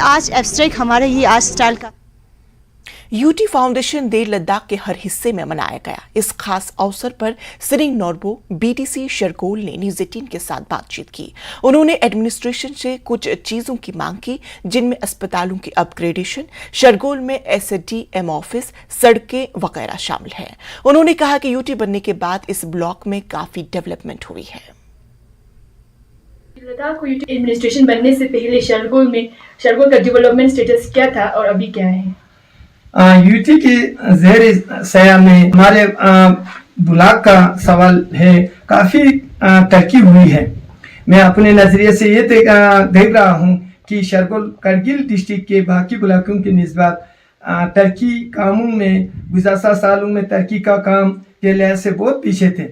आज एब्स्ट्रैक्ट हमारे ये आज स्टाइल का यूटी फाउंडेशन डे लद्दाख के हर हिस्से में मनाया गया। इस खास अवसर पर सिरिंग नोर्बो बीटीसी शरगोल ने न्यूज़ 18 के साथ बातचीत की। उन्होंने एडमिनिस्ट्रेशन से कुछ चीजों की मांग की, जिनमें अस्पतालों की अपग्रेडेशन, शरगोल में एसडीएम ऑफिस, सड़कें वगैरह शामिल है। उन्होंने कहा कि यूटी बनने के बाद इस ब्लॉक में काफी डेवलपमेंट हुई है। लद्दाख को यूटी एडमिनिस्ट्रेशन बनने से पहले शरगोल का डेवलपमेंट स्टेटस क्या था और अभी क्या है? यूटी की ज़ेर सया में हमारे ब्लॉक का सवाल है, काफ़ी तरक्की हुई है। मैं अपने नज़रिए से ये देख रहा हूँ कि शरगोल करगिल डिस्ट्रिक्ट के बाकी ब्लॉकों की निस्बत तरक्की कामों में गुज़श्ता सालों में तरक्की का काम के लिहाज से बहुत पीछे थे।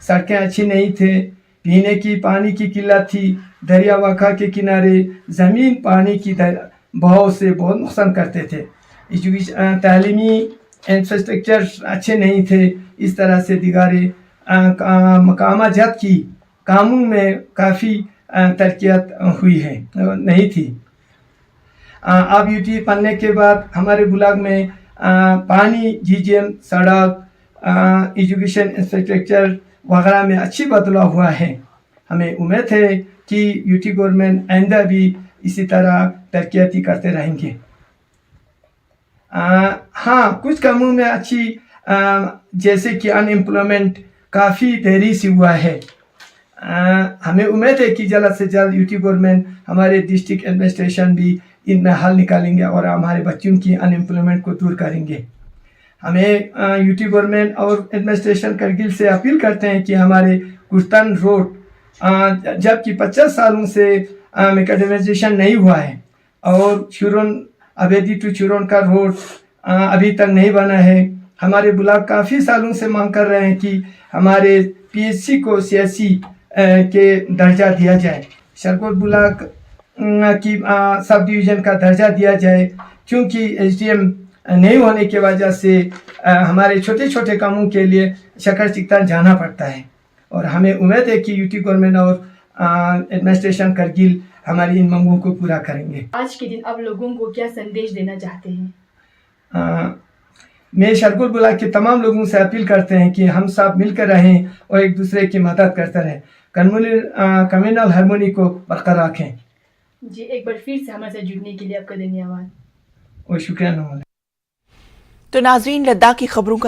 सड़कें अच्छी नहीं थे, पीने की पानी की किल्लत थी, दरिया वाखा के किनारे ज़मीन पानी की बहाव से बहुत नुकसान करते थे। तालीमी इंफ्रास्ट्रक्चर अच्छे नहीं थे। इस तरह से दिगारे मकामा जात की कामों में काफ़ी तरक्कियात हुई है नहीं थी। अब यूटी बनने के बाद हमारे ब्लॉक में पानी, जीजीएम, सड़क, एजुकेशन इंफ्रास्ट्रक्चर वगैरह में अच्छी बदलाव हुआ है। हमें उम्मीद है कि यूटी गवर्नमेंट आइंदा भी इसी तरह तरक्कियाती करते रहेंगे। हाँ, कुछ कामों में अच्छी जैसे कि अनएम्प्लॉयमेंट काफ़ी देरी से हुआ है। हमें उम्मीद है कि जल्द से जल्द यूटी गवर्नमेंट हमारे डिस्ट्रिक्ट एडमिनिस्ट्रेशन भी इनमें हल निकालेंगे और हमारे बच्चों की अनएम्प्लॉयमेंट को दूर करेंगे। हमें यूटी गवर्नमेंट और एडमिनिस्ट्रेशन करगिल से अपील करते हैं कि हमारे कुर्तन रोड जबकि 50 सालों से मैकेडमाइजेशन नहीं हुआ है और शुरून अबेदी टू चुरोन का रोड अभी तक नहीं बना है। हमारे ब्लॉक काफ़ी सालों से मांग कर रहे हैं कि हमारे पीएचसी को सीएससी के दर्जा दिया जाए, शरगोल ब्लॉक की सब डिवीज़न का दर्जा दिया जाए, क्योंकि एसडीएम नहीं होने की वजह से हमारे छोटे छोटे कामों के लिए शक्कर चिकतान जाना पड़ता है। और हमें उम्मीद है कि यूटी गवर्नमेंट और एडमिनिस्ट्रेशन करगिल हमारी इन मांगों को पूरा करेंगे। आज के दिन आप लोगों को क्या संदेश देना चाहते हैं? मैं शरगोल ब्लॉक के तमाम लोगों से अपील करते हैं कि हम सब मिलकर रहें और एक दूसरे की मदद करते रहें, कम्युनल हार्मोनी को बरकरार रखें। जी, एक बार फिर से हमारे साथ जुड़ने के लिए आपका धन्यवाद और शुक्रिया। तो नाजरीन, लद्दाख की खबरों का